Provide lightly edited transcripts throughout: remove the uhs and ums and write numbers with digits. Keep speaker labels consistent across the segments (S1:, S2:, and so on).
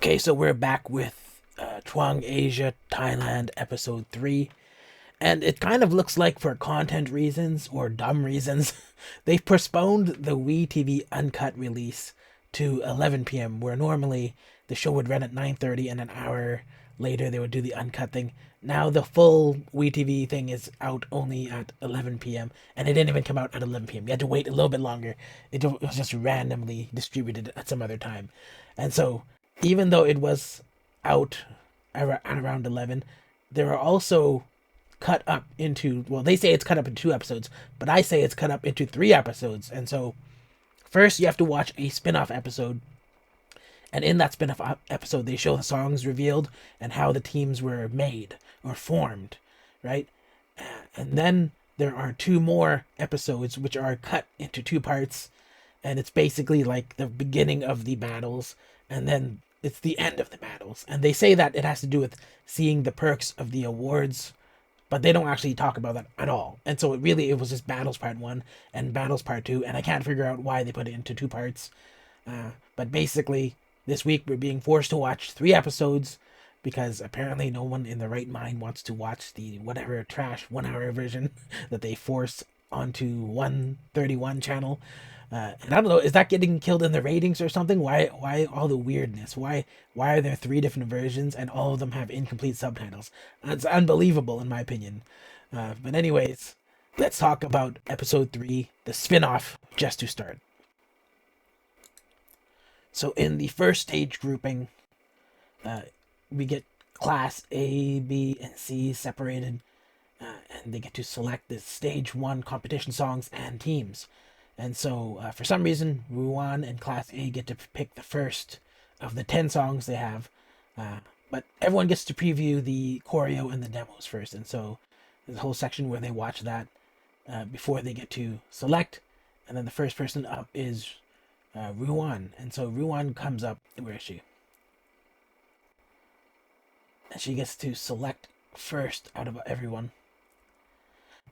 S1: Okay, so we're back with Chuang Asia, Thailand, episode 3. And it kind of looks like for content reasons or dumb reasons, they've postponed the WeTV Uncut release to 11 p.m., where normally the show would run at 9:30 and an hour later they would do the uncut thing. Now the full WeTV thing is out only at 11 p.m., and it didn't even come out at 11 p.m. You had to wait a little bit longer. It was just randomly distributed at some other time. And so, even though it was out at around 11, there are also cut up into, well, they say it's cut up into 2 episodes, but I say it's cut up into 3 episodes. And so first you have to watch a spin-off episode, and in that spin-off episode they show the songs revealed and how the teams were made or formed, right? And then there are 2 more episodes which are cut into 2 parts, and it's basically like the beginning of the battles, and then it's the end of the battles. And they say that it has to do with seeing the perks of the awards, but they don't actually talk about that at all. And so it was just Battles Part 1 and Battles Part 2, and I can't figure out why they put it into 2 parts. But basically, this week we're being forced to watch 3 episodes because apparently no one in the right mind wants to watch the whatever trash 1 hour version that they forced onto 131 channel. And I don't know, is that getting killed in the ratings or something? Why all the weirdness? Why are there 3 different versions and all of them have incomplete subtitles? That's unbelievable in my opinion. But anyways, let's talk about episode 3, the spin-off, just to start. So in the first stage grouping, we get class A, B, and C separated, and they get to select the stage 1 competition songs and teams. And so, for some reason, Ruan and Class A get to pick the first of the 10 songs they have. But everyone gets to preview the choreo and the demos first. And so, there's a whole section where they watch that before they get to select. And then the first person up is Ruan. And so, Ruan comes up. Where is she? And she gets to select first out of everyone.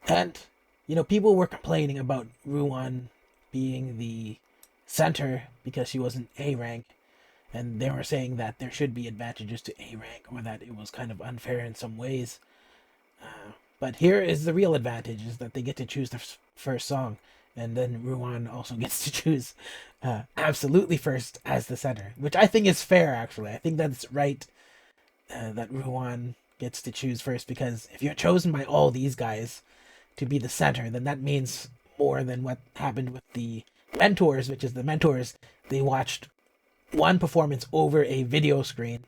S1: And, people were complaining about Ruan being the center because she was an A rank, and they were saying that there should be advantages to A rank, or that it was kind of unfair in some ways. But here is the real advantage: is that they get to choose the first song, and then Ruan also gets to choose absolutely first as the center, which I think is fair. Actually, I think that's right that Ruan gets to choose first, because if you're chosen by all these guys to be the center, then that means more than what happened with the mentors, which is the mentors. They watched one performance over a video screen,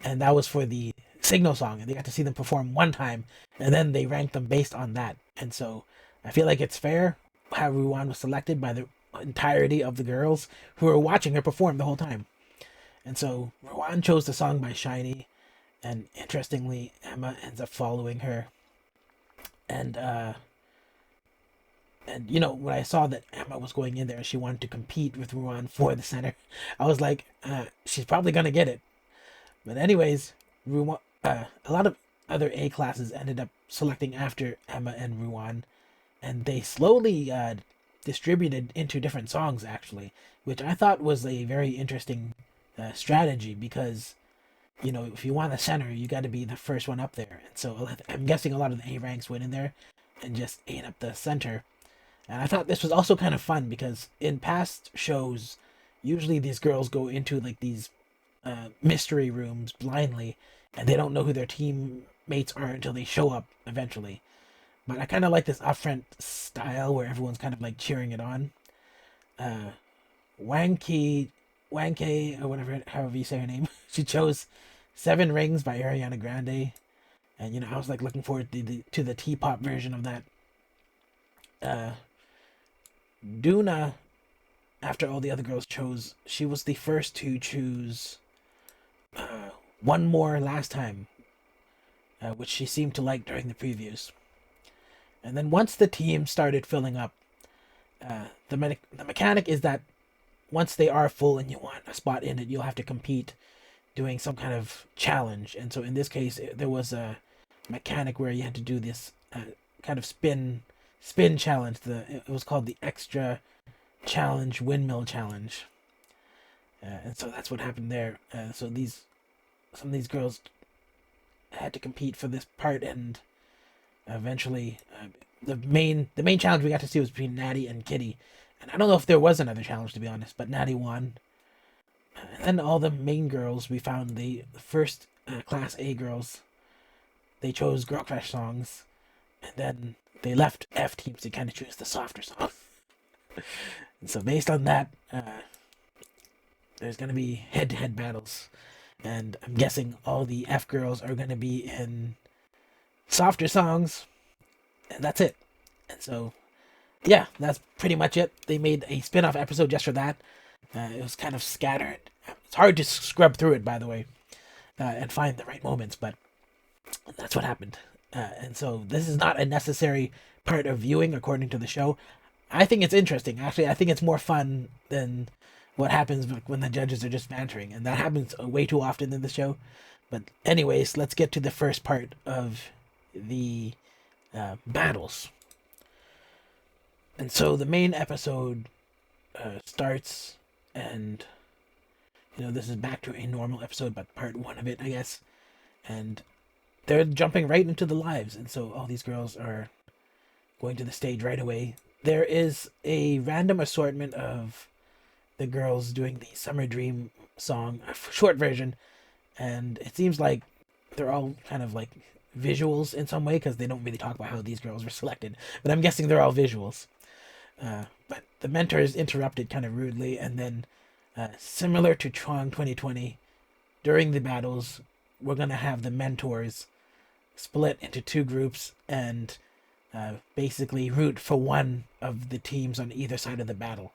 S1: and that was for the signal song, and they got to see them perform one time, and then they ranked them based on that. And so I feel like it's fair how Ruan was selected by the entirety of the girls who were watching her perform the whole time. And so Ruan chose the song by Shiny, and interestingly, Emma ends up following her. And when I saw that Emma was going in there and she wanted to compete with Ruan for the center, I was like, she's probably gonna get it. But anyways, Ruan, a lot of other A classes ended up selecting after Emma and Ruan, and they slowly distributed into different songs actually, which I thought was a very interesting strategy, because if you want the center, you got to be the first one up there. And so I'm guessing a lot of the A ranks went in there and just ate up the center. And I thought this was also kind of fun, because in past shows, usually these girls go into like these mystery rooms blindly, and they don't know who their teammates are until they show up eventually. But I kind of like this upfront style where everyone's kind of like cheering it on. Wanky, Wanke, or whatever, however you say her name, she chose Seven Rings by Ariana Grande. And I was like looking forward to the T-pop version of that. Duna, after all the other girls chose, she was the first to choose One More Last Time, which she seemed to like during the previews. And then once the team started filling up, the mechanic is that once they are full and you want a spot in it, you'll have to compete doing some kind of challenge. And so in this case, there was a mechanic where you had to do this kind of spin challenge. It was called the extra challenge, windmill challenge. And so that's what happened there. So some of these girls had to compete for this part, and eventually, the main challenge we got to see was between Natty and Kitty, and I don't know if there was another challenge, to be honest, but Natty won. And then all the main girls, we found the first Class A girls, they chose Girl Crush songs, and then they left F teams to kind of choose the softer song. And so based on that, there's going to be head-to-head battles, and I'm guessing all the F girls are going to be in softer songs, and that's it. And so, yeah, that's pretty much it. They made a spin-off episode just for that. It was kind of scattered. It's hard to scrub through it, by the way, and find the right moments, but that's what happened. And so this is not a necessary part of viewing, according to the show. I think it's interesting. Actually, I think it's more fun than what happens when the judges are just bantering, and that happens way too often in the show. But anyways, let's get to the first part of the battles. And so the main episode starts, and this is back to a normal episode, but part one of it, I guess. And they're jumping right into the lives, and so all these girls are going to the stage right away. There is a random assortment of the girls doing the Summer Dream song, a short version, and it seems like they're all kind of like visuals in some way, because they don't really talk about how these girls were selected, but I'm guessing they're all visuals. But the mentor is interrupted kind of rudely, and then similar to Chuang 2020, during the battles, we're going to have the mentors split into two groups and basically root for one of the teams on either side of the battle.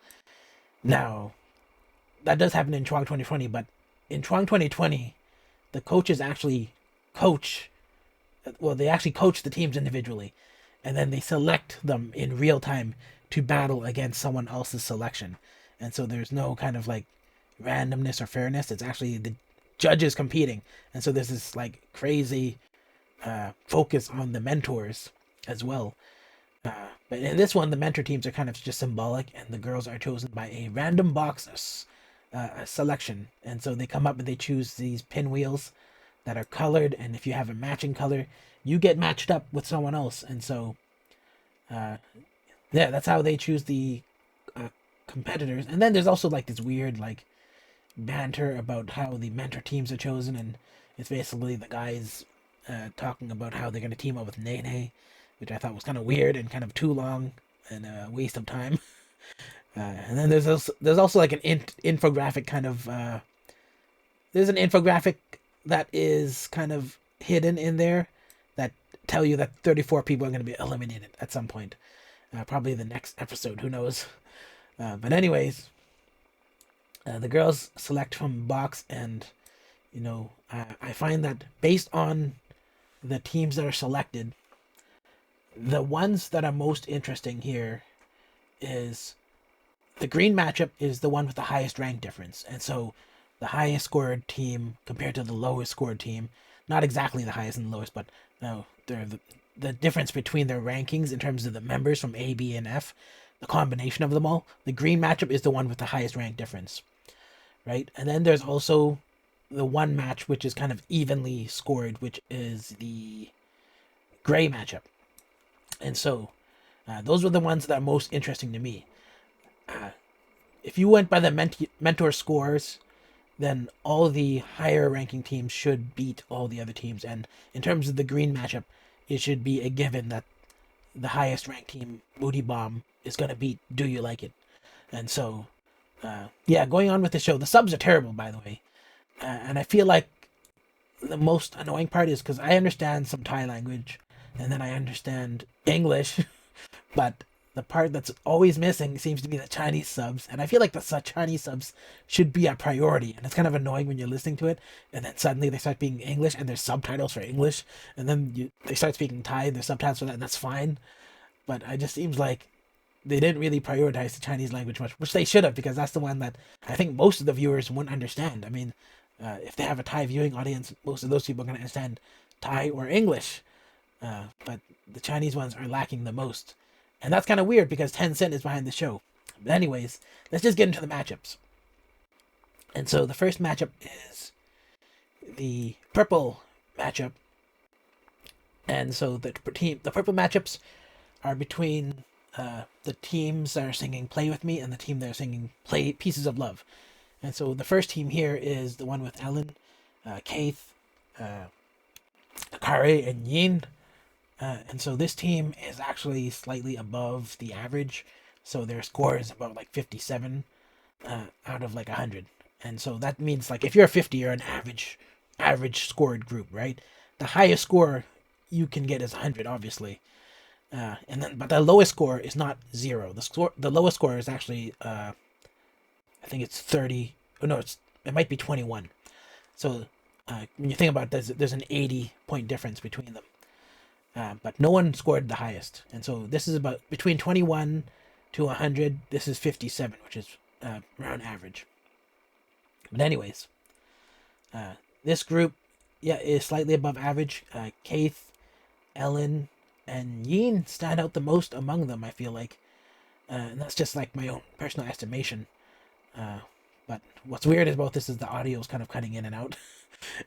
S1: Now, that does happen in Chuang 2020, but in Chuang 2020, the coaches actually coach the teams individually, and then they select them in real time to battle against someone else's selection. And so there's no kind of like randomness or fairness. It's actually the judges competing. And so there's this like crazy focus on the mentors as well. But in this one, the mentor teams are kind of just symbolic, and the girls are chosen by a random box selection. And so they come up and they choose these pinwheels that are colored, and if you have a matching color, you get matched up with someone else. And so, yeah, that's how they choose the competitors. And then there's also like this weird like banter about how the mentor teams are chosen, and it's basically the guys talking about how they're going to team up with Nene, which I thought was kind of weird and kind of too long and a waste of time. And then there's also like an infographic kind of there's an infographic that is kind of hidden in there that tell you that 34 people are going to be eliminated at some point, probably the next episode, who knows. But anyways, the girls select from box, and I find that based on the teams that are selected, the ones that are most interesting here is the green matchup is the one with the highest rank difference. And so the highest scored team compared to the lowest scored team, not exactly the highest and the lowest, but no, they're the difference between their rankings in terms of the members from A, B, and F, the combination of them all, the green matchup is the one with the highest rank difference, right? And then there's also the one match which is kind of evenly scored, which is the gray matchup. And so those were the ones that are most interesting to me. If you went by the mentor scores, then all the higher ranking teams should beat all the other teams. And in terms of the green matchup, it should be a given that the highest ranked team, Moody Bomb, is going to beat Do You Like It? And so, yeah, going on with the show, the subs are terrible, by the way. And I feel like the most annoying part is because I understand some Thai language, and then I understand English, but the part that's always missing seems to be the Chinese subs, and I feel like the Chinese subs should be a priority, and it's kind of annoying when you're listening to it, and then suddenly they start being English, and there's subtitles for English, and then they start speaking Thai, and there's subtitles for that, and that's fine, but it just seems like they didn't really prioritize the Chinese language much, which they should have, because that's the one that I think most of the viewers wouldn't understand. I mean, if they have a Thai viewing audience, most of those people are going to understand Thai or English, but the Chinese ones are lacking the most. And that's kind of weird because Tencent is behind the show. But anyways, let's just get into the matchups. And so the first matchup is the purple matchup. And so the purple matchups are between the teams that are singing "Play with Me" and the team that are singing "Play Pieces of Love." And so the first team here is the one with Ellen, Keith, Akari, and Yin. And so this team is actually slightly above the average. So their score is about like 57 out of like 100. And so that means like if you're 50, you're an average scored group, right? The highest score you can get is 100, obviously. But the lowest score is not 0. The lowest score is actually I think it's 30. Oh no, it might be 21. So when you think about it, there's an 80-point difference between them. But no one scored the highest, and so this is about between 21 to 100. This is 57, which is around average. But anyways, this group, yeah, is slightly above average. Keith, Ellen, and Yin stand out the most among them, I feel like. And that's just like my own personal estimation. But what's weird about this is the audio is kind of cutting in and out.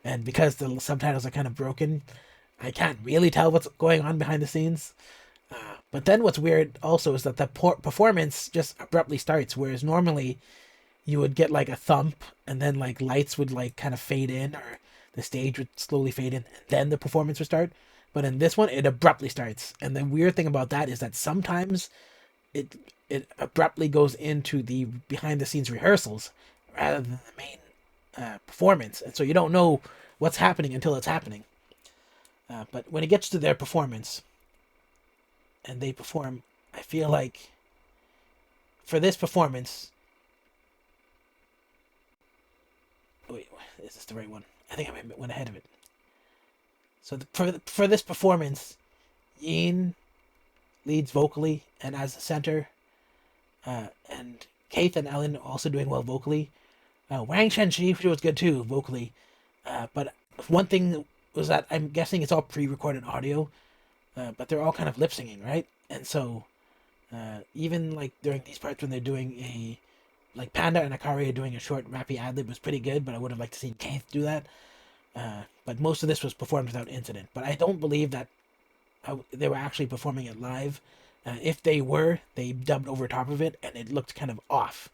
S1: And because the subtitles are kind of broken, I can't really tell what's going on behind the scenes. But then what's weird also is that the performance just abruptly starts, whereas normally you would get like a thump and then like lights would like kind of fade in, or the stage would slowly fade in, and then the performance would start. But in this one, it abruptly starts. And the weird thing about that is that sometimes it abruptly goes into the behind the scenes rehearsals rather than the main performance. And so you don't know what's happening until it's happening. But when it gets to their performance and they perform, I feel like for this performance, wait, is this the right one? I think I went ahead of it. So for this performance, Yin leads vocally and as the center, and Keith and Ellen also doing well vocally. Wang Shenxi, she was good too vocally, but one thing was that I'm guessing it's all pre-recorded audio, but they're all kind of lip singing, right? And so even like during these parts when they're doing like Panda and Akari are doing a short rappy ad lib was pretty good, but I would have liked to see Keith do that. But most of this was performed without incident. But I don't believe that they were actually performing it live. If they were, they dubbed over top of it, and it looked kind of off.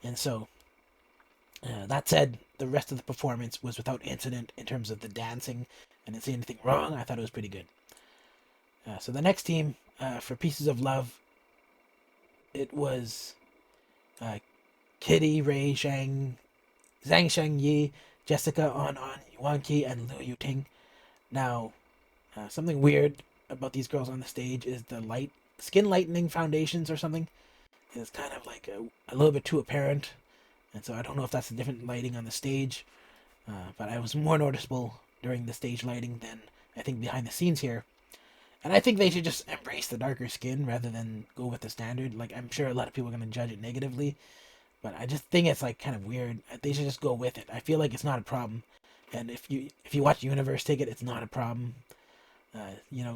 S1: And so, that said, the rest of the performance was without incident in terms of the dancing. I didn't see anything wrong. I thought it was pretty good. So the next team, for Pieces of Love, it was Kitty, Ray, Zhang Shang Yi, Jessica, On, Yuan Qi, and Liu Yuting. Now, something weird about these girls on the stage is the skin lightening foundations or something is kind of like a little bit too apparent. And so I don't know if that's a different lighting on the stage, but I was more noticeable during the stage lighting than I think behind the scenes here. And I think they should just embrace the darker skin rather than go with the standard. Like, I'm sure a lot of people are going to judge it negatively, but I just think it's like kind of weird. They should just go with it. I feel like it's not a problem. And if you watch Universe Ticket, it's not a problem.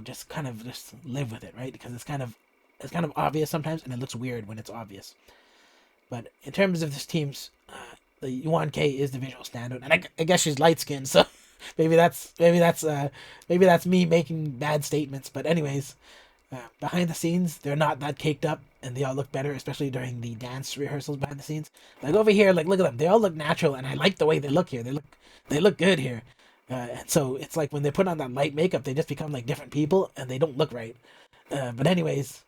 S1: Just kind of just live with it, right? Because it's kind of obvious sometimes, and it looks weird when it's obvious. But in terms of this team's, the Yuan K is the visual standout, and I guess she's light skinned, so maybe that's me making bad statements. But anyways, behind the scenes, they're not that caked up, and they all look better, especially during the dance rehearsals behind the scenes. Like over here, like look at them, they all look natural, and I like the way they look here. They look good here. And so it's like when they put on that light makeup, they just become like different people, and they don't look right. But anyways,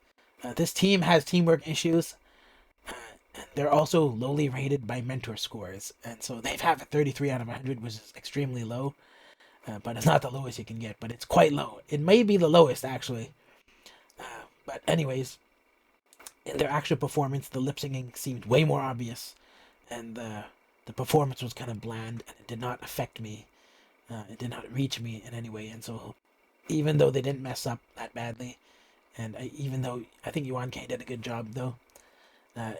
S1: this team has teamwork issues. And they're also lowly rated by mentor scores. And so they've had a 33 out of 100, which is extremely low. But it's not the lowest you can get, but it's quite low. It may be the lowest, actually. But anyways, in their actual performance, the lip singing seemed way more obvious. And the performance was kind of bland, and it did not affect me. It did not reach me in any way. And so even though they didn't mess up that badly, and even though I think Yuan K did a good job, though,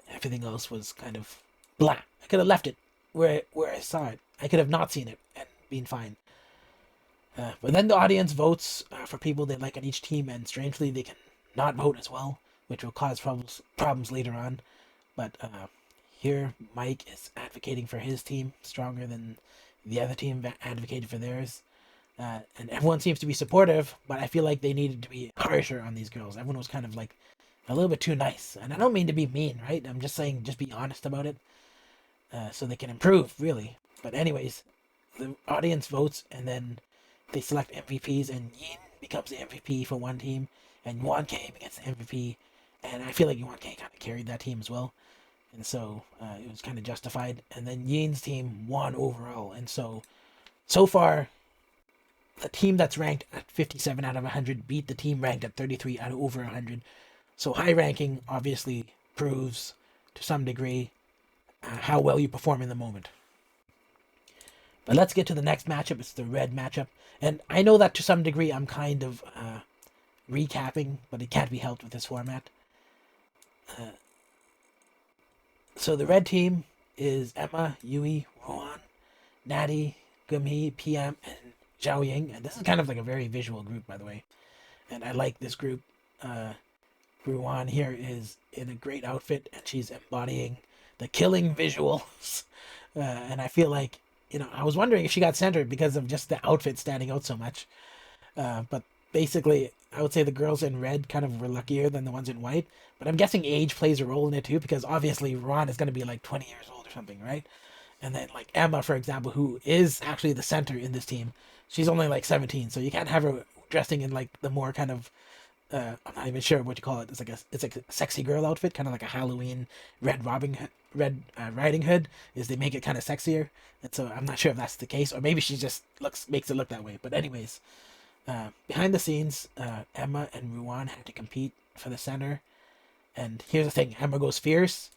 S1: everything else was kind of blah. I could have left it where I saw it. I could have not seen it and been fine. But then the audience votes for people they like on each team, and strangely they can not vote as well, which will cause problems later on. But here Mike is advocating for his team stronger than the other team advocated for theirs. And everyone seems to be supportive, but I feel like they needed to be harsher on these girls. Everyone was kind of like a little bit too nice. And I don't mean to be mean, right? I'm just saying just be honest about it, so they can improve, really. But anyways, the audience votes, and then they select MVPs, and Yin becomes the MVP for one team, and Yuan K gets the MVP. And I feel like Yuan K kind of carried that team as well. And so it was kind of justified. And then Yin's team won overall. And so far, the team that's ranked at 57 out of 100 beat the team ranked at 33 out of over 100. So high ranking obviously proves to some degree how well you perform in the moment. But let's get to the next matchup. It's the red matchup. And I know that to some degree I'm kind of recapping, but it can't be helped with this format. So the red team is Emma, Yui, Ruan, Natty, Gumhee, PM, and Zhao Ying. And this is kind of like a very visual group, by the way. And I like this group. Ruan here is in a great outfit, and she's embodying the killing visuals. And I feel like, I was wondering if she got centered because of just the outfit standing out so much. But basically, I would say the girls in red kind of were luckier than the ones in white. But I'm guessing age plays a role in it too, because obviously Ruan is going to be like 20 years old or something, right? And then like Emma, for example, who is actually the center in this team, she's only like 17, so you can't have her dressing in like the more kind of I'm not even sure what you call it. It's like a sexy girl outfit, kind of like a Halloween Red Riding Hood. Is they make it kind of sexier, and so I'm not sure if that's the case, or maybe she just makes it look that way. But anyways, behind the scenes, Emma and Ruan had to compete for the center, and here's the thing: Emma goes fierce,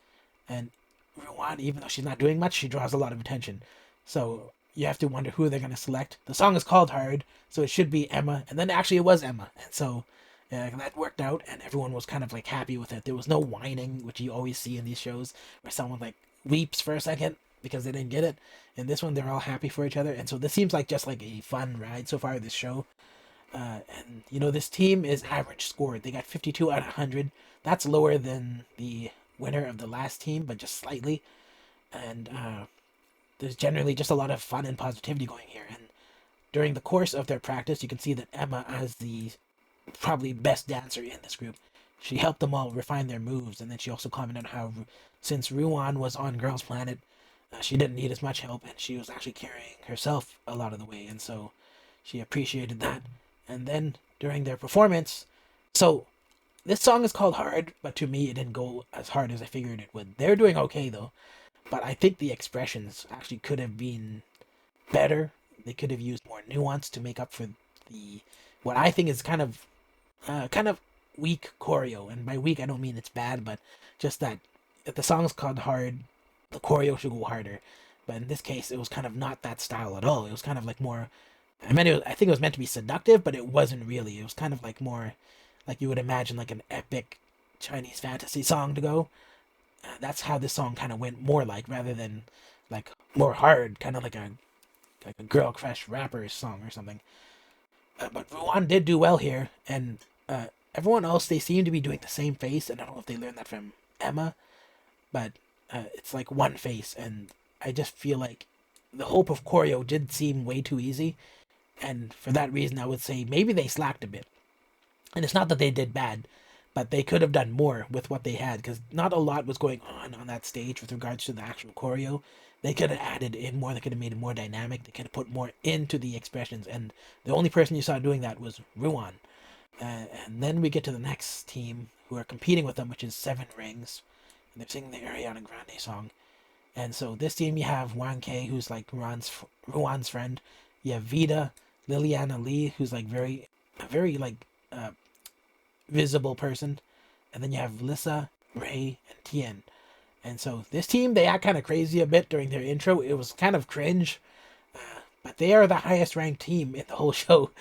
S1: and Ruan, even though she's not doing much, she draws a lot of attention. So you have to wonder who they're gonna select. The song is called Hard, so it should be Emma, and then actually it was Emma, and so. That worked out, and everyone was kind of like happy with it. There was no whining, which you always see in these shows, where someone like weeps for a second because they didn't get it. In this one, they're all happy for each other, and so this seems like just like a fun ride so far. This show, and this team is average scored. They got 52 out of 100. That's lower than the winner of the last team, but just slightly. And there's generally just a lot of fun and positivity going here. And during the course of their practice, you can see that Emma has the probably best dancer in this group. She helped them all refine their moves, and then she also commented on how since Ruan was on Girls Planet, she didn't need as much help, and she was actually carrying herself a lot of the way, and so she appreciated that. And then during their performance, so this song is called Hard, but to me it didn't go as hard as I figured it would. They're doing okay though, but I think the expressions actually could have been better. They could have used more nuance to make up for the what I think is kind of weak choreo. And by weak, I don't mean it's bad, but just that if the song's called Hard, the choreo should go harder. But in this case, it was kind of not that style at all. It was kind of like more. I think it was meant to be seductive, but it wasn't really. It was kind of like more, like you would imagine like an epic Chinese fantasy song to go. That's how this song kind of went more like, rather than like more hard, kind of like a girl crush rapper song or something. But Ruan did do well here, and everyone else, they seem to be doing the same face, and I don't know if they learned that from Emma, but it's like one face, and I just feel like the hope of choreo did seem way too easy, and for that reason I would say maybe they slacked a bit. And it's not that they did bad, but they could have done more with what they had, because not a lot was going on that stage with regards to the actual choreo. They could have added in more. They could have made it more dynamic. They could have put more into the expressions. And the only person you saw doing that was Ruan. And then we get to the next team who are competing with them, which is Seven Rings. And they're singing the Ariana Grande song. And so this team, you have Wang Kei, who's like Ruan's friend. You have Vida, Liliana Lee, who's like a very like visible person. And then you have Lissa, Ray, and Tien. And so this team, they act kind of crazy a bit during their intro. It was kind of cringe, but they are the highest ranked team in the whole show.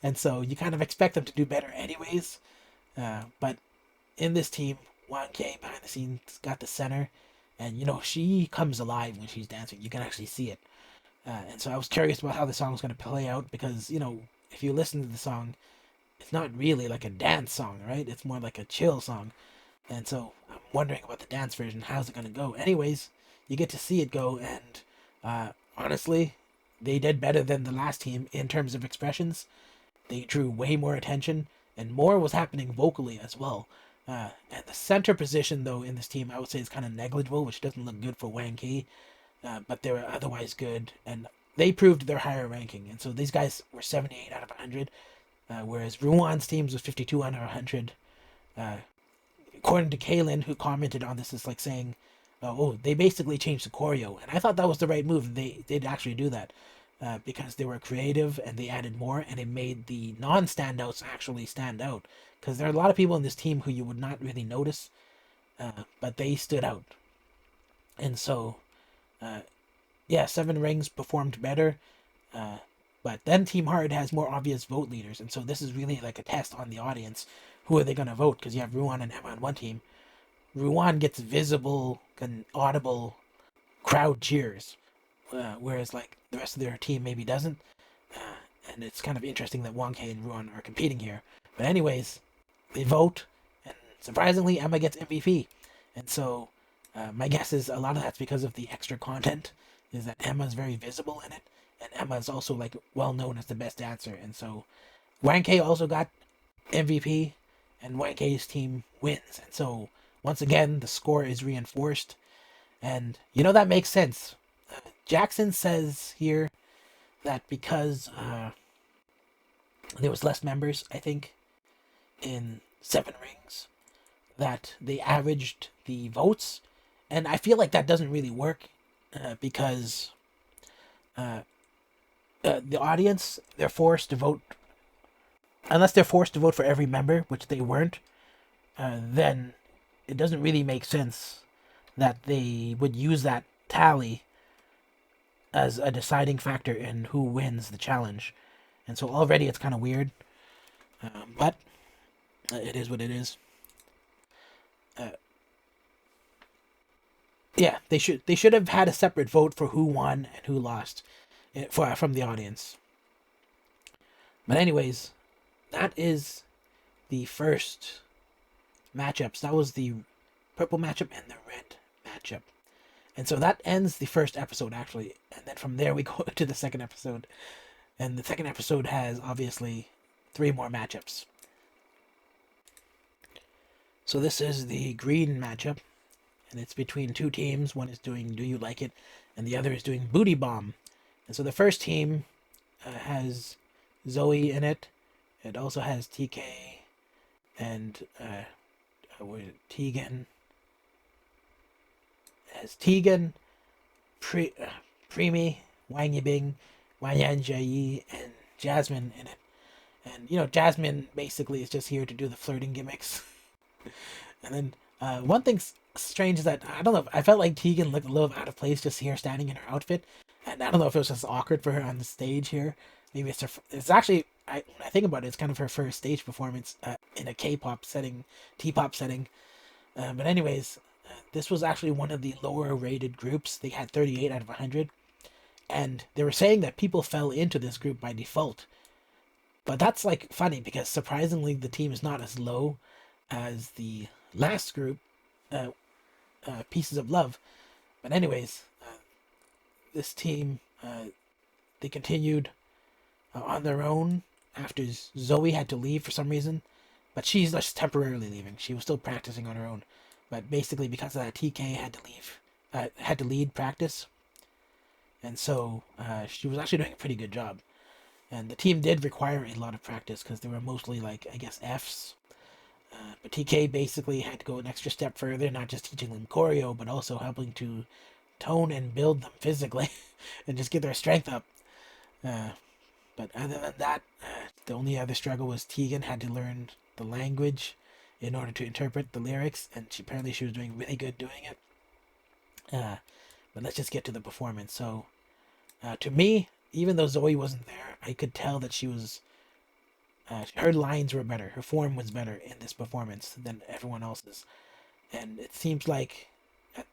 S1: And so you kind of expect them to do better anyways. But in this team, Wang Kei behind the scenes got the center. And, she comes alive when she's dancing. You can actually see it. And so I was curious about how the song was going to play out because, if you listen to the song, it's not really like a dance song, right? It's more like a chill song. And so I'm wondering about the dance version. How's it going to go? Anyways, you get to see it go. And honestly, they did better than the last team in terms of expressions. They drew way more attention, and more was happening vocally as well. And the center position, though, in this team, I would say is kind of negligible, which doesn't look good for Wang Ki. But they were otherwise good, and they proved their higher ranking. And so these guys were 78 out of 100, whereas Ruan's teams was 52 out of 100. According to Kaylin, who commented on this, is like saying, "Oh, they basically changed the choreo," and I thought that was the right move. They did actually do that because they were creative and they added more, and it made the non-standouts actually stand out. Because there are a lot of people in this team who you would not really notice, but they stood out. And so, yeah, Seven Rings performed better. But then Team Hard has more obvious vote leaders, and so this is really like a test on the audience. Who are they going to vote? Because you have Ruan and Emma on one team. Ruan gets visible and audible crowd cheers, whereas like the rest of their team maybe doesn't. And it's kind of interesting that Wang Kei and Ruan are competing here. But anyways, they vote, and surprisingly, Emma gets MVP. And so my guess is a lot of that's because of the extra content, is that Emma's very visible in it, and Emma is also like well known as the best dancer. And so Wang Kei also got MVP, and Wang Kei's team wins. And so once again, the score is reinforced, and that makes sense. Jackson says here that because there was less members, I think, in Seven Rings, that they averaged the votes, and I feel like that doesn't really work because the audience, they're forced to vote. Unless they're forced to vote for every member, which they weren't, then it doesn't really make sense that they would use that tally as a deciding factor in who wins the challenge. And so already it's kind of weird, but it is what it is. Yeah, they should have had a separate vote for who won and who lost, from the audience. But anyways, that is the first matchups. That was the purple matchup and the red matchup. And so that ends the first episode, actually. And then from there, we go to the second episode. And the second episode has, obviously, 3 more matchups. So this is the green matchup. And it's between 2 teams. One is doing Do You Like It? And the other is doing Booty Bomb. And so the first team has Zoe in it. It also has TK and Tegan. It has Tegan, Preemi, Wang Yibing, Wang Yanjie, and Jasmine in it. And Jasmine basically is just here to do the flirting gimmicks. And then one thing strange is that I don't know. I felt like Tegan looked a little out of place just here standing in her outfit, and I don't know if it was just awkward for her on the stage here. Maybe it's actually, when I think about it, it's kind of her first stage performance in a K-pop setting, T-pop setting. But anyways, this was actually one of the lower rated groups. They had 38 out of 100. And they were saying that people fell into this group by default. But that's like funny because surprisingly the team is not as low as the last group, Pieces of Love. But anyways, this team, they continued on their own after Zoe had to leave for some reason, but she's just temporarily leaving. She was still practicing on her own, but basically because of that, TK had to leave, had to lead practice, and so she was actually doing a pretty good job. And the team did require a lot of practice because they were mostly like, I guess, Fs. But TK basically had to go an extra step further, not just teaching them choreo, but also helping to tone and build them physically and just get their strength up. But other than that, the only other struggle was Tegan had to learn the language in order to interpret the lyrics, and apparently she was doing really good doing it. But let's just get to the performance. So, to me, even though Zoe wasn't there, I could tell that she was, her lines were better, her form was better in this performance than everyone else's. And it seems like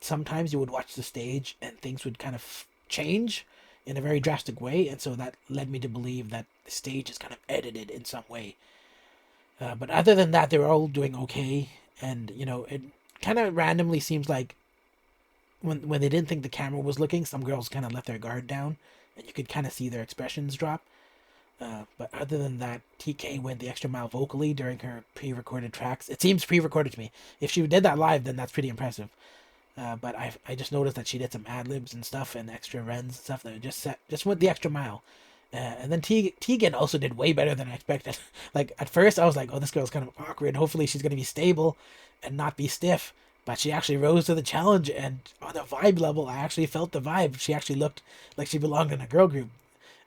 S1: sometimes you would watch the stage and things would kind of change in a very drastic way, and so that led me to believe that the stage is kind of edited in some way. But other than that, they were all doing okay, and it kind of randomly seems like when they didn't think the camera was looking, some girls kind of let their guard down, and you could kind of see their expressions drop. But other than that, TK went the extra mile vocally during her pre-recorded tracks. It seems pre-recorded to me. If she did that live, then that's pretty impressive. But I just noticed that she did some ad libs and stuff and extra runs and stuff that just went the extra mile. And then Tegan also did way better than I expected. Like at first I was like, oh, this girl's kind of awkward. Hopefully she's gonna be stable and not be stiff. But she actually rose to the challenge, and on a vibe level, I actually felt the vibe. She actually looked like she belonged in a girl group.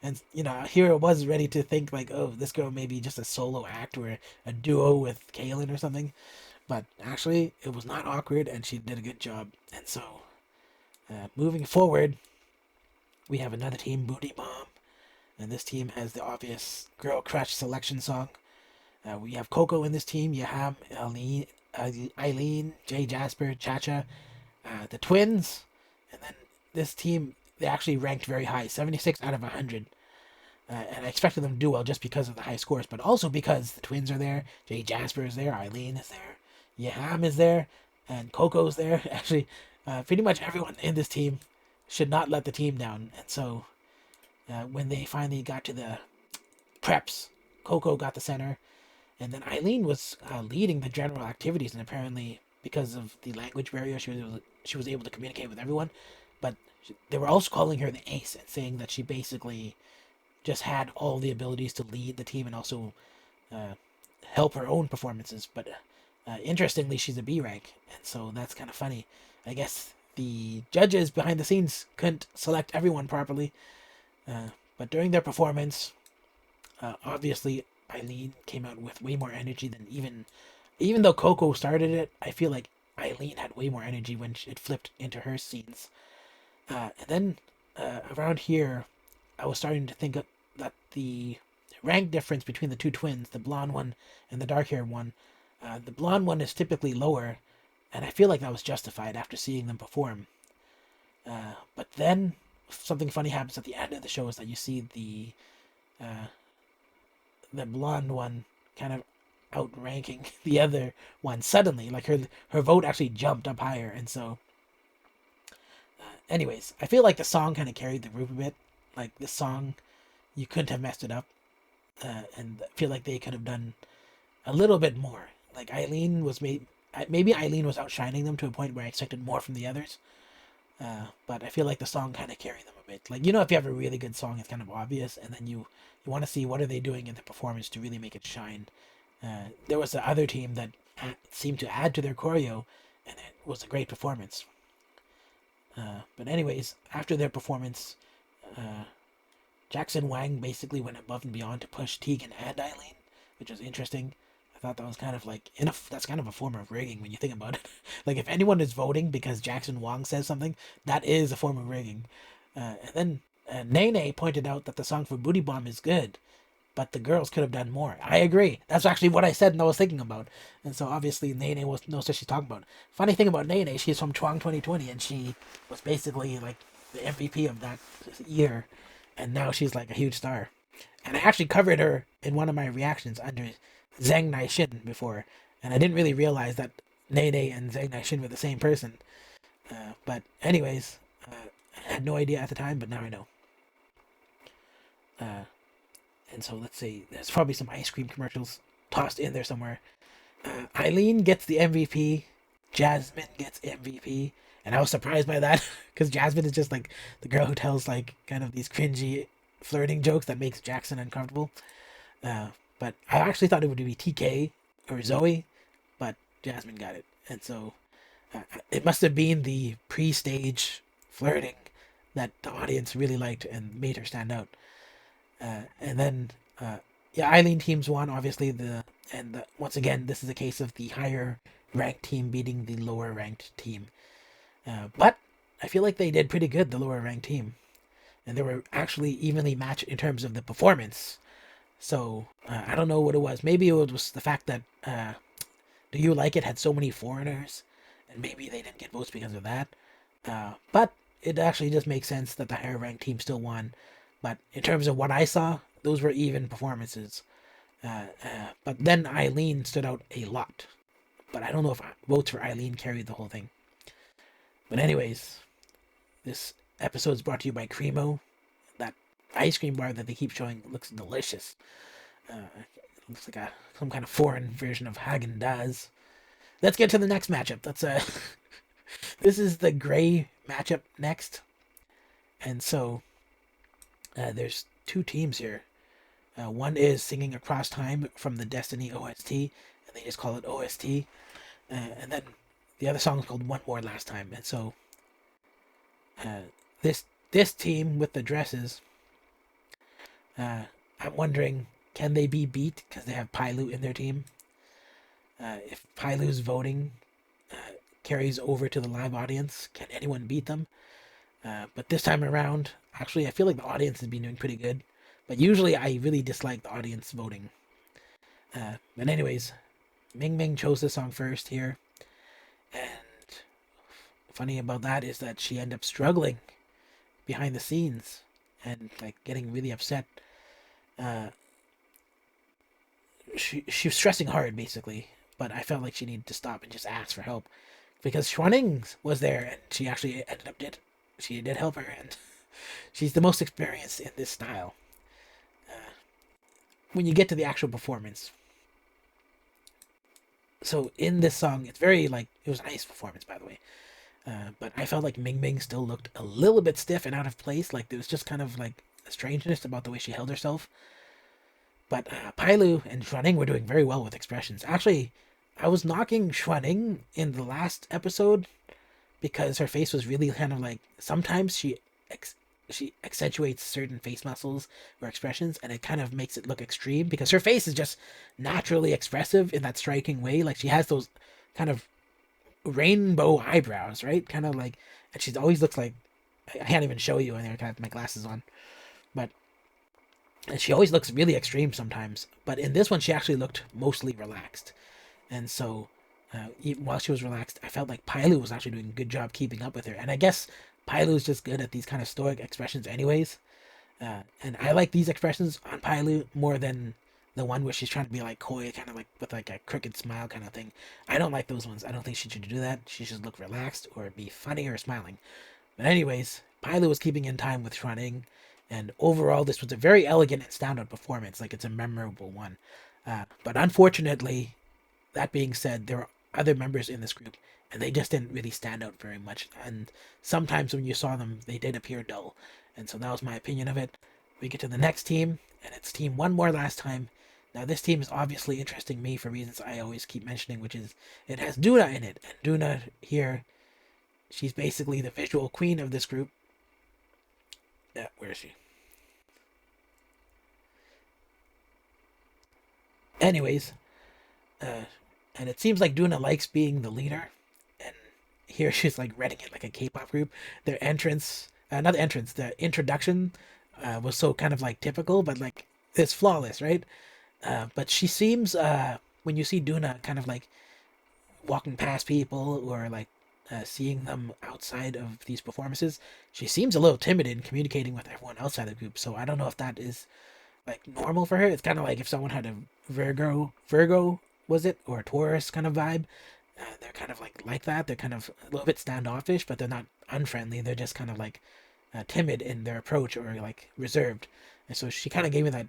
S1: And here it was ready to think like, oh, this girl may be just a solo act or a duo with Kaylin or something. But actually, it was not awkward, and she did a good job. And so, moving forward, we have another team, Booty Bomb, and this team has the obvious girl crush selection song. We have Coco in this team. You have Eileen, Jay Jasper, Chacha, the twins, and then this team they actually ranked very high, 76 out of 100. And I expected them to do well just because of the high scores, but also because the twins are there, Jay Jasper is there, Eileen is there, Yaham is there, and Coco's there. Actually, pretty much everyone in this team should not let the team down. And so when they finally got to the preps, Coco got the center, and then Eileen was leading the general activities, and apparently because of the language barrier, she was able to communicate with everyone. But they were also calling her the ace and saying that she basically just had all the abilities to lead the team and also uh, help her own performances. But interestingly, she's a B rank, and so that's kind of funny. I guess the judges behind the scenes couldn't select everyone properly, but during their performance, obviously Eileen came out with way more energy than even though Coco started it. I feel like Eileen had way more energy when it flipped into her scenes. And then around here, I was starting to think that the rank difference between the two twins, the blonde one and the dark haired one, the blonde one is typically lower, and I feel like that was justified after seeing them perform. But then something funny happens at the end of the show is that you see uh, the blonde one kind of outranking the other one suddenly. Like her vote actually jumped up higher, and so anyways, I feel like the song kind of carried the group a bit. Like this song, you couldn't have messed it up, and I feel like they could have done a little bit more. Like Eileen was maybe Eileen was outshining them to a point where I expected more from the others. But I feel like the song kind of carried them a bit. Like if you have a really good song, it's kind of obvious, and then you want to see what are they doing in the performance to really make it shine. There was the other team that seemed to add to their choreo, and it was a great performance. But anyways, after their performance, uh, Jackson Wang basically went above and beyond to push Tegan and Eileen, which was interesting. I thought that was kind of like that's kind of a form of rigging when you think about it. Like if anyone is voting because Jackson Wang says something, that is a form of rigging. And then Nene pointed out that the song for Booty Bomb is good, but the girls could have done more. I agree. That's actually what I said and I was thinking about. And so obviously Nene knows what she's talking about. Funny thing about Nene, she's from Chuang 2020, and she was basically like the MVP of that year, and now she's like a huge star. And I actually covered her in one of my reactions under Zhang Naixin before, and I didn't really realize that Nene and Zhang Naixin were the same person. But anyways, I had no idea at the time, but now I know. Uh, and so let's see, there's probably some ice cream commercials tossed in there somewhere. Eileen gets the MVP, Jasmine gets MVP, and I was surprised by that because Jasmine is just like the girl who tells like kind of these cringy flirting jokes that makes Jackson uncomfortable. Uh, but I actually thought it would be TK or Zoe, but Jasmine got it, and so it must have been the pre-stage flirting that the audience really liked and made her stand out. And then yeah, Eileen teams won obviously once again this is a case of the higher ranked team beating the lower ranked team. But I feel like they did pretty good, the lower ranked team, and they were actually evenly matched in terms of the performance. So I don't know what it was. Maybe it was the fact that Do You Like It had so many foreigners, and maybe they didn't get votes because of that. But it actually just makes sense that the higher ranked team still won. But in terms of what I saw, those were even performances. But then Eileen stood out a lot. But I don't know if votes for Eileen carried the whole thing. But anyways, this episode is brought to you by Cremo. That ice cream bar that they keep showing looks delicious. It looks like some kind of foreign version of Haagen-Dazs. Let's get to the next matchup. This is the gray matchup next. And so there's two teams here. One is Singing Across Time from the Destiny OST, and they just call it OST. And then the other song is called One More Last Time. And so this team with the dresses, I'm wondering, can they be beat because they have Pailu in their team? If Pailu's voting carries over to the live audience, can anyone beat them? But this time around, actually, I feel like the audience has been doing pretty good. But usually, I really dislike the audience voting. But anyways, Ming Ming chose the song first here, and funny about that is that she ended up struggling behind the scenes and like getting really upset. She was stressing hard basically, but I felt like she needed to stop and just ask for help because Xuaning was there and she actually ended up she did help her, and she's the most experienced in this style. When you get to the actual performance, so in this song, it's very like it was a nice performance by the way, but I felt like Ming Ming still looked a little bit stiff and out of place. Like there was just kind of like a strangeness about the way she held herself. But Pailu and Xuaning were doing very well with expressions. Actually, I was knocking Xuaning in the last episode because her face was really kind of like sometimes she accentuates certain face muscles or expressions, and it kind of makes it look extreme because her face is just naturally expressive in that striking way. Like she has those kind of rainbow eyebrows, right? Kind of like, and she always looks like I can't even show you, and I have my glasses on, but. And she always looks really extreme sometimes, but in this one she actually looked mostly relaxed. And so, even while she was relaxed, I felt like Pailu was actually doing a good job keeping up with her. And I guess Pailu is just good at these kind of stoic expressions anyways. And I like these expressions on Pailu more than the one where she's trying to be like coy, kind of like with like a crooked smile kind of thing. I don't like those ones. I don't think she should do that. She should look relaxed or be funny or smiling. But anyways, Pailu was keeping in time with Xuaning. And overall, this was a very elegant and standout performance. Like, it's a memorable one. But unfortunately, that being said, there were other members in this group, and they just didn't really stand out very much. And sometimes when you saw them, they did appear dull. And so that was my opinion of it. We get to the next team, and it's team One More Last Time. Now, this team is obviously interesting me for reasons I always keep mentioning, which is it has Duna in it. And Duna here, she's basically the visual queen of this group. Yeah, where is she? Anyways, and it seems like Duna likes being the leader, and here she's like running it like a K-pop group. Their entrance, not the entrance, the introduction was so kind of like typical, but like it's flawless, right? But she seems, when you see Duna kind of like walking past people or like seeing them outside of these performances, she seems a little timid in communicating with everyone outside the group. So I don't know if that is like normal for her. It's kind of like if someone had a Virgo was it, or a Taurus kind of vibe. They're kind of like that. They're kind of a little bit standoffish, but they're not unfriendly. They're just kind of like timid in their approach or like reserved. And so she kind of gave me that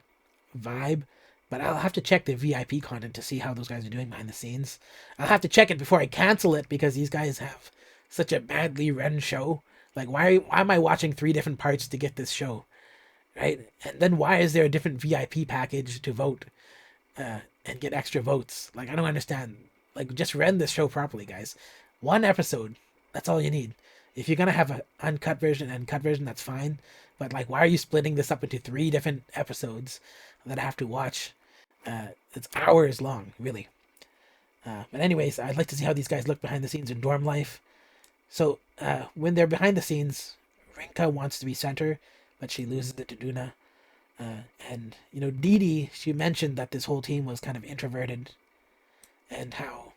S1: vibe. But I'll have to check the VIP content to see how those guys are doing behind the scenes. I'll have to check it before I cancel it because these guys have such a badly run show. Like, why am I watching 3 different parts to get this show? Right? And then why is there a different VIP package to vote and get extra votes? Like, I don't understand. Like, just run this show properly, guys. 1 episode. That's all you need. If you're going to have an uncut version and cut version, that's fine. But, like, why are you splitting this up into 3 different episodes that I have to watch? It's hours long, really. But anyways, I'd like to see how these guys look behind the scenes in dorm life. So, when they're behind the scenes, Rinka wants to be center, but she loses it to Duna. And, you know, Didi, she mentioned that this whole team was kind of introverted and how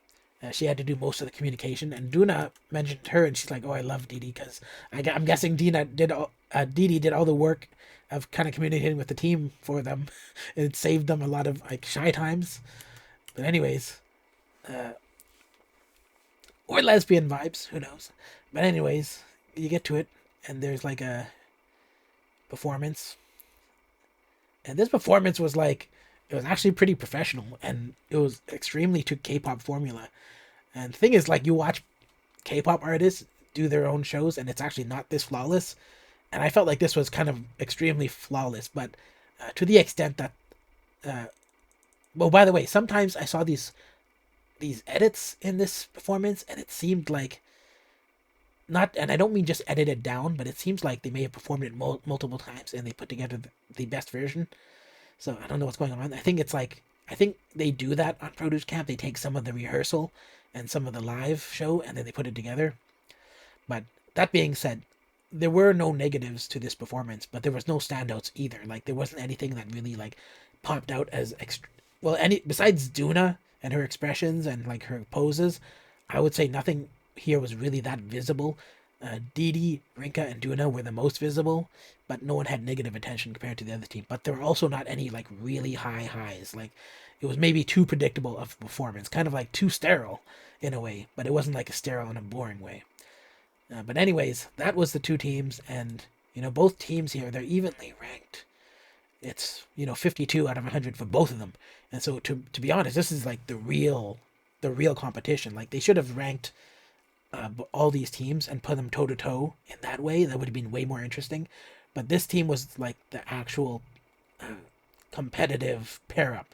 S1: she had to do most of the communication. And Duna mentioned her, and she's like, oh, I love Didi, because I'm guessing Didi did all the work of kind of communicating with the team for them. It saved them a lot of like shy times. But anyways, or lesbian vibes, who knows? But anyways, you get to it, and there's like a performance, and this performance was like, it was actually pretty professional, and it was extremely to K-pop formula. And the thing is, like, you watch K-pop artists do their own shows, and it's actually not this flawless. And I felt like this was kind of extremely flawless, but to the extent that, uh, well, by the way, sometimes I saw these edits in this performance, and it seemed like not, and I don't mean just edited down, but it seems like they may have performed it multiple times and they put together the best version. So I don't know what's going on. I think it's like, I think they do that on Produce Camp. They take some of the rehearsal and some of the live show, and then they put it together. But that being said, there were no negatives to this performance, but there was no standouts either. Like, there wasn't anything that really like popped out as well, any besides Duna and her expressions and like her poses. I would say nothing here was really that visible. Didi, Rinka, and Duna were the most visible, but no one had negative attention compared to the other team. But there were also not any like really high highs. Like, it was maybe too predictable of a performance, kind of like too sterile in a way, but it wasn't like a sterile in a boring way. But anyways, that was the two teams, and both teams here, they're evenly ranked. It's 52 out of 100 for both of them, and so to be honest, this is like the real competition. Like, they should have ranked all these teams and put them toe to toe in that way. That would have been way more interesting. But this team was like the actual uh, competitive pair up.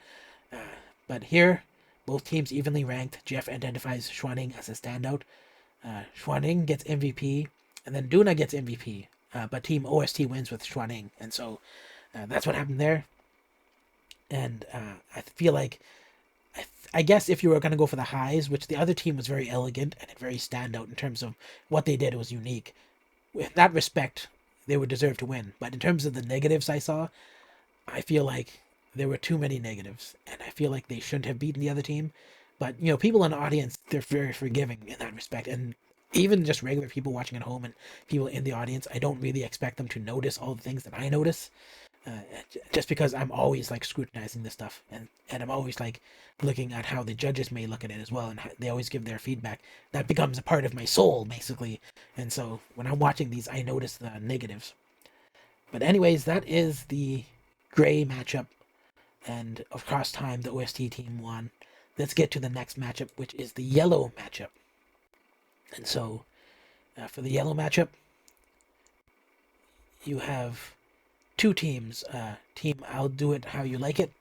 S1: Uh, but here, both teams evenly ranked. Jeff identifies Schwanning as a standout. Schwanning gets MVP, and then Duna gets MVP. But Team OST wins with Schwanning, and so that's what happened there. And I feel like, I guess if you were going to go for the highs, which the other team was very elegant and very standout in terms of what they did, it was unique. In that respect, they would deserve to win. But in terms of the negatives I saw, I feel like there were too many negatives, and I feel like they shouldn't have beaten the other team. But people in the audience, they're very forgiving in that respect, and even just regular people watching at home and people in the audience, I don't really expect them to notice all the things that I notice. Uh, just because I'm always like scrutinizing this stuff, and I'm always like looking at how the judges may look at it as well, and how they always give their feedback. That becomes a part of my soul basically, and so when I'm watching these, I notice the negatives. But anyways, that is the gray matchup, and across time the OST team won. Let's get to the next matchup, which is the yellow matchup. And so for the yellow matchup, you have two teams, team I'll Do It How You Like It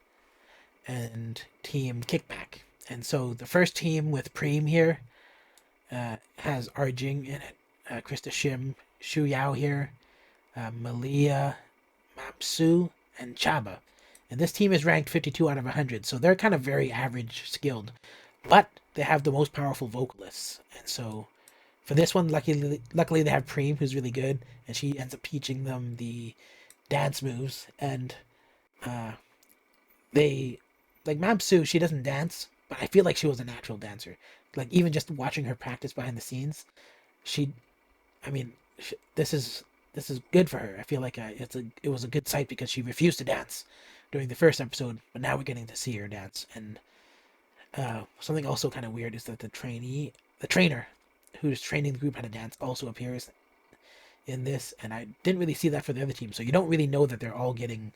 S1: and team Kickback. And so the first team with Preem here has Arjing in it, Krista Shim, Shu Yao here, Malia, Mapsu, and Chaba. And this team is ranked 52 out of 100, so they're kind of very average skilled. But they have the most powerful vocalists. And so for this one, luckily they have Preem, who's really good, and she ends up teaching them the dance moves. And they, like Mapsu, she doesn't dance, but I feel like she was a natural dancer. Like, even just watching her practice behind the scenes, she, I mean, this is good for her. I feel like it was a good sight because she refused to dance during the first episode, but now we're getting to see her dance. And something also kind of weird is that the trainer, who's training the group how to dance, also appears in this, and I didn't really see that for the other team. So you don't really know that they're all getting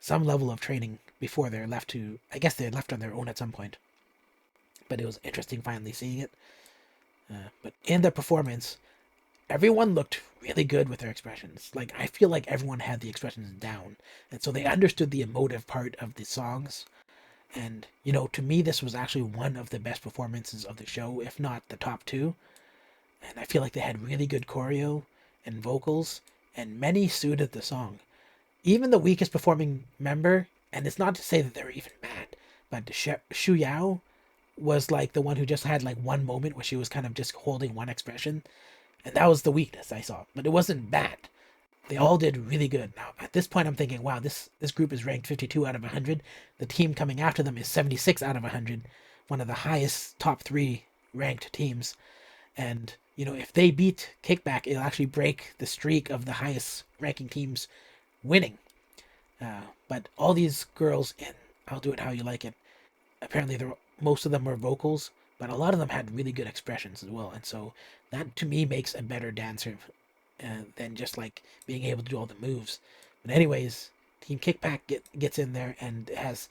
S1: some level of training before they're left to. I guess they're left on their own at some point. But it was interesting finally seeing it. But in the performance, everyone looked really good with their expressions. Like, I feel like everyone had the expressions down, and so they understood the emotive part of the songs. And to me, this was actually one of the best performances of the show, if not the top two. And I feel like they had really good choreo and vocals, and many suited the song. Even the weakest performing member, and it's not to say that they were even bad, but Shu Yao was like the one who just had like one moment where she was kind of just holding one expression, and that was the weakness I saw. But it wasn't bad. They all did really good. Now, at this point, I'm thinking, wow, this group is ranked 52 out of 100. The team coming after them is 76 out of 100, one of the highest top three ranked teams. And, if they beat Kickback, it'll actually break the streak of the highest ranking teams winning. But all these girls in I'll Do It How You Like It, apparently most of them are vocals, but a lot of them had really good expressions as well. And so that to me makes a better dancer than just like being able to do all the moves. But anyways, Team Kickback gets in there and has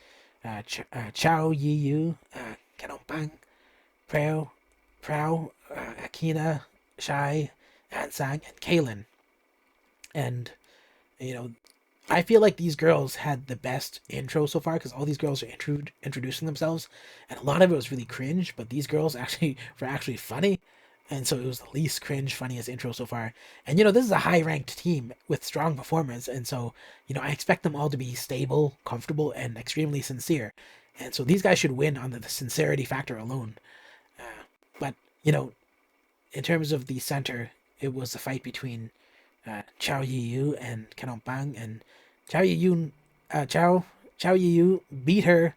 S1: Chao Yi Yu, Kanopang, Prao, Akina, Shai, Ansang, and Kaylin. And you know, I feel like these girls had the best intro so far because all these girls are introducing themselves, and a lot of it was really cringe. But these girls actually were actually funny, and so it was the least cringe, funniest intro so far. And this is a high-ranked team with strong performance, and so I expect them all to be stable, comfortable, and extremely sincere. And so these guys should win on the sincerity factor alone. But in terms of the center, it was a fight between Chao Yiyu and Kanopang, and Chao Yiyu, Chao Yiyu beat her,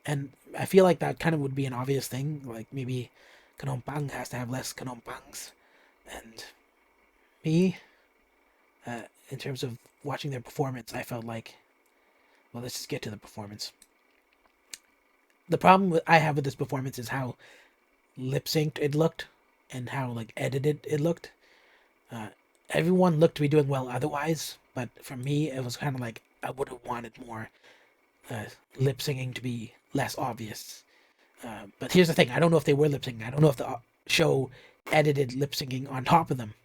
S1: and I feel like that kind of would be an obvious thing. Like maybe Kanopang has to have less Kanoppangs, and me, in terms of watching their performance, I felt like, well, let's just get to the performance. The problem I have with this performance is how lip synced it looked, and how like edited it looked. Uh, Everyone looked to be doing well otherwise, but for me, it was kind of like I would have wanted more lip syncing to be less obvious. But here's the thing: I don't know if they were lip syncing. I don't know if the show edited lip syncing on top of them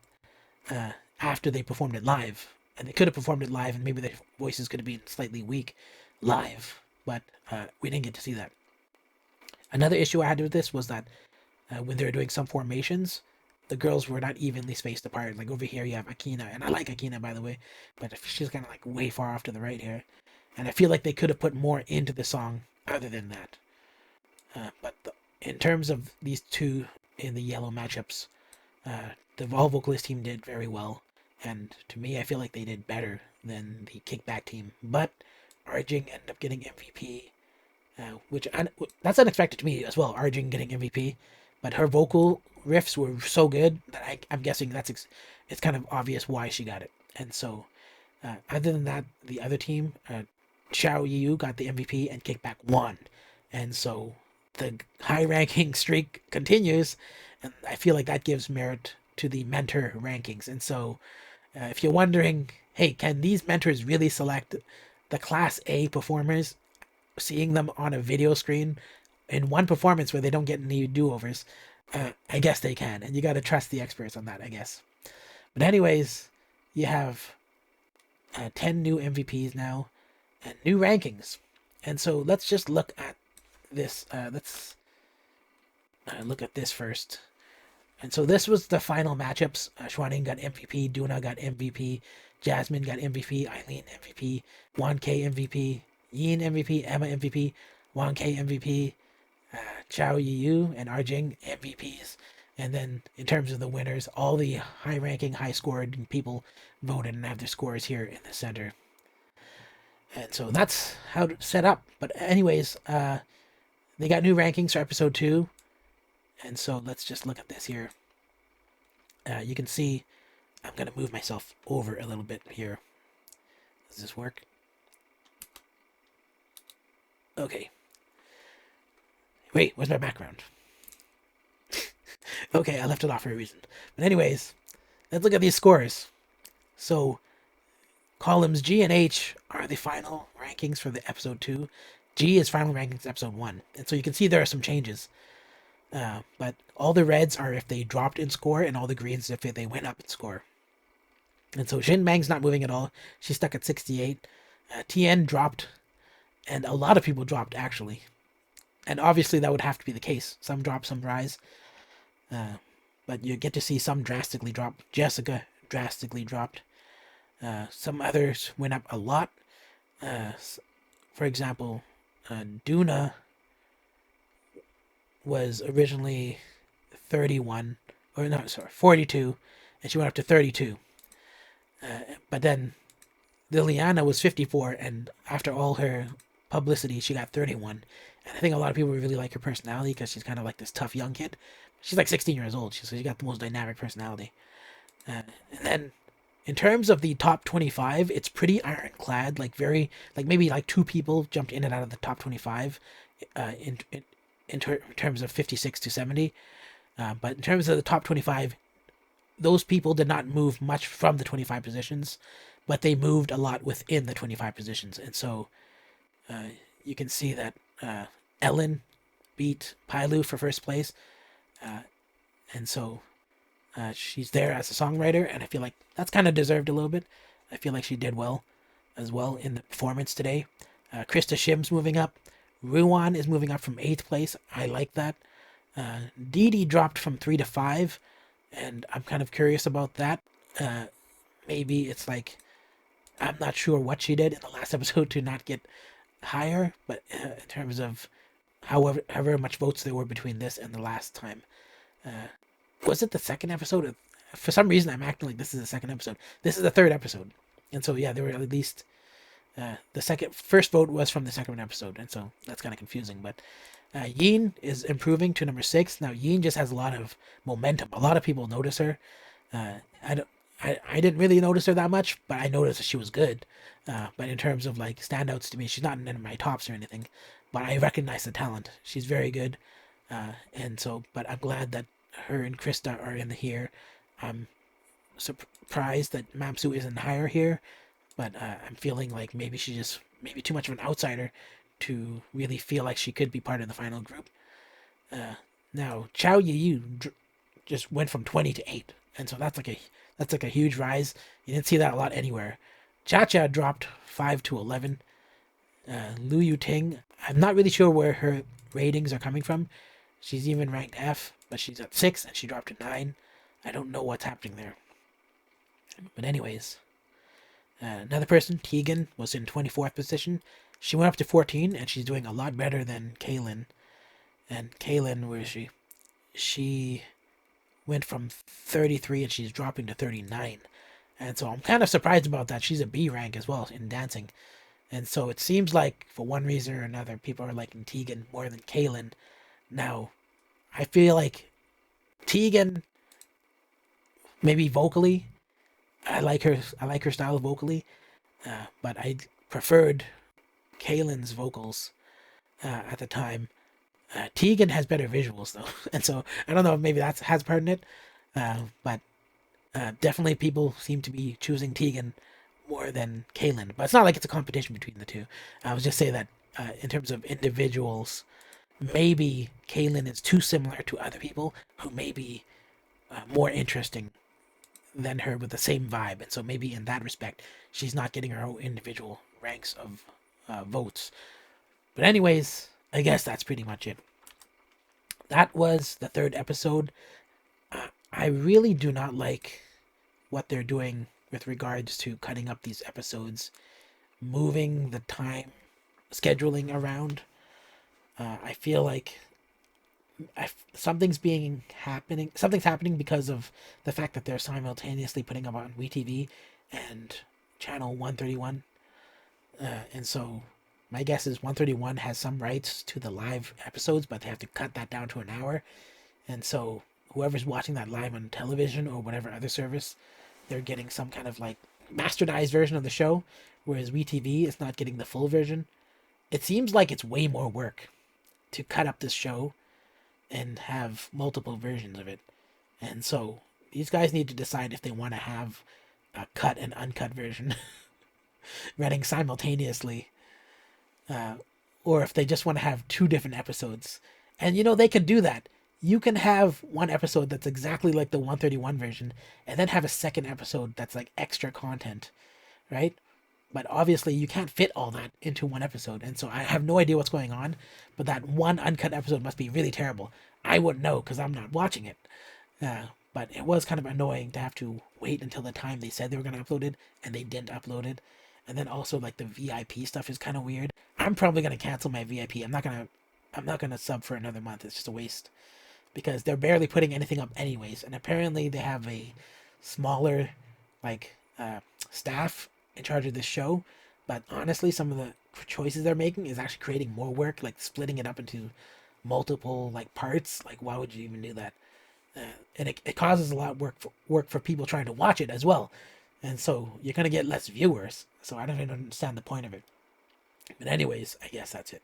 S1: after they performed it live, and they could have performed it live, and maybe their voices could have been slightly weak live, but we didn't get to see that. Another issue I had with this was that when they were doing some formations, the girls were not evenly spaced apart. Like over here, you have Akina, and I like Akina, by the way, but she's kind of like way far off to the right here. And I feel like they could have put more into the song other than that. In terms of these two in the yellow matchups, the Vol Vocalist team did very well. And to me, I feel like they did better than the Kickback team. But Arjing ended up getting MVP, that's unexpected to me as well, Arjing getting MVP. But her vocal riffs were so good that I'm guessing it's kind of obvious why she got it. And so, other than that, the other team, Xiao Yu got the MVP and Kickback won. And so the high-ranking streak continues, and I feel like that gives merit to the mentor rankings. And so, if you're wondering, hey, can these mentors really select the Class A performers, seeing them on a video screen in one performance where they don't get any do-overs? I guess they can, and you got to trust the experts on that, I guess. But anyways, you have 10 new MVPs now and new rankings. And so let's just look at this. Let's look at this first. And so this was the final matchups. Xuaning got MVP, Duna got MVP, Jasmine got MVP, Eileen MVP, 1K MVP, Yin MVP, Emma MVP, 1K MVP, Chao Yiyu and Arjing MVPs. And then in terms of the winners, all the high-ranking, high-scored people voted and have their scores here in the center. And so that's how to set up. But anyways, they got new rankings for episode 2. And so let's just look at this here. You can see I'm going to move myself over a little bit here. Does this work? Okay. Wait, where's my background? Okay, I left it off for a reason. But anyways, let's look at these scores. So, columns G and H are the final rankings for the episode 2. G is final rankings episode 1. And so you can see there are some changes. But all the reds are if they dropped in score, and all the greens if they went up in score. And so Xin Mang's not moving at all. She's stuck at 68. Tien dropped, and a lot of people dropped, actually. And obviously that would have to be the case. Some drop, some rise. But you get to see some drastically drop. Jessica drastically dropped. Some others went up a lot. For example, Duna was originally 42, and she went up to 32. But then Liliana was 54, and after all her publicity, she got 31. And I think a lot of people really like her personality because she's kind of like this tough young kid. She's like 16 years old, so she got the most dynamic personality. And then in terms of the top 25, it's pretty ironclad. Maybe 2 people jumped in and out of the top 25 terms of 56 to 70. But in terms of the top 25, those people did not move much from the 25 positions, but they moved a lot within the 25 positions. And so you can see that Ellen beat Pailu for first place. And so she's there as a songwriter, and I feel like that's kind of deserved a little bit. I feel like she did well as well in the performance today. Krista Shim's moving up. Ruan is moving up from 8th place. I like that. Dee Dee dropped from 3 to 5, and I'm kind of curious about that. Maybe it's like, I'm not sure what she did in the last episode to not get higher, but in terms of however much votes there were between this and the last time. Was it the second episode? For some reason, I'm acting like this is the second episode. This is the third episode. And so, yeah, there were at least... the first vote was from the second episode, and so that's kind of confusing. But Yin is improving to number 6. Now, Yin just has a lot of momentum. A lot of people notice her. I didn't really notice her that much, but I noticed that she was good. But in terms of like standouts to me, she's not in my tops or anything. But I recognize the talent. She's very good. But I'm glad that her and Krista are in here. I'm surprised that Mamsu isn't higher here, but I'm feeling like maybe she's just too much of an outsider to really feel like she could be part of the final group. Now Chow Yu just went from 20 to 8, and so that's like a huge rise. You didn't see that a lot anywhere. Cha Cha dropped 5 to 11. Lu Yu Ting, I'm not really sure where her ratings are coming from. She's even ranked F, but she's at 6 and she dropped to 9. I don't know what's happening there. But anyways, another person, Tegan, was in 24th position. She went up to 14 and she's doing a lot better than Kaylin. And Kaylin, where is she? She went from 33 and she's dropping to 39. And so I'm kind of surprised about that. She's a B rank as well in dancing. And so it seems like for one reason or another, people are liking Tegan more than Kaylin. Now, I feel like Tegan, maybe vocally, I like her style vocally, but I preferred Kaylin's vocals at the time. Tegan has better visuals though, and so I don't know if maybe that has part in it, but definitely people seem to be choosing Tegan more than Kaylin. But it's not like it's a competition between the two. I was just saying that in terms of individuals, maybe Kaylin is too similar to other people who may be more interesting than her with the same vibe, and so maybe in that respect, she's not getting her own individual ranks of votes. But anyways, I guess that's pretty much it. That was the third episode. I really do not like what they're doing with regards to cutting up these episodes, moving the time scheduling around. I feel like something's happening because of the fact that they're simultaneously putting them on WeTV and channel 131. And so my guess is 131 has some rights to the live episodes, but they have to cut that down to an hour. And so whoever's watching that live on television or whatever other service, they're getting some kind of like bastardized version of the show, whereas WeTV is not getting the full version. It seems like it's way more work to cut up this show and have multiple versions of it. And so these guys need to decide if they want to have a cut and uncut version running simultaneously, or if they just want to have 2 different episodes. And they can do that. You can have one episode that's exactly like the 131 version and then have a second episode that's like extra content, right? But obviously you can't fit all that into one episode, and so I have no idea what's going on, but that one uncut episode must be really terrible. I wouldn't know because I'm not watching it. But it was kind of annoying to have to wait until the time they said they were going to upload it, and they didn't upload it. And then also like the VIP stuff is kind of weird. I'm probably going to cancel my VIP. I'm not going to sub for another month. It's just a waste because they're barely putting anything up anyways. And apparently they have a smaller staff in charge of this show, but honestly some of the choices they're making is actually creating more work, like splitting it up into multiple parts. Like, why would you even do that? And it causes a lot of work for people trying to watch it as well, and so you're gonna get less viewers. So I don't even understand the point of it. But anyways, I guess that's it.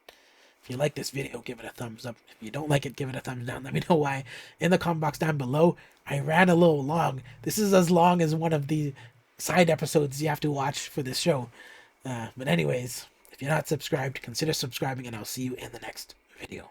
S1: If you like this video, give it a thumbs up. If you don't like it, give it a thumbs down. Let me know why in the comment box down below. I ran a little long. This is as long as one of the side episodes you have to watch for this show. But anyways, if you're not subscribed, consider subscribing, and I'll see you in the next video.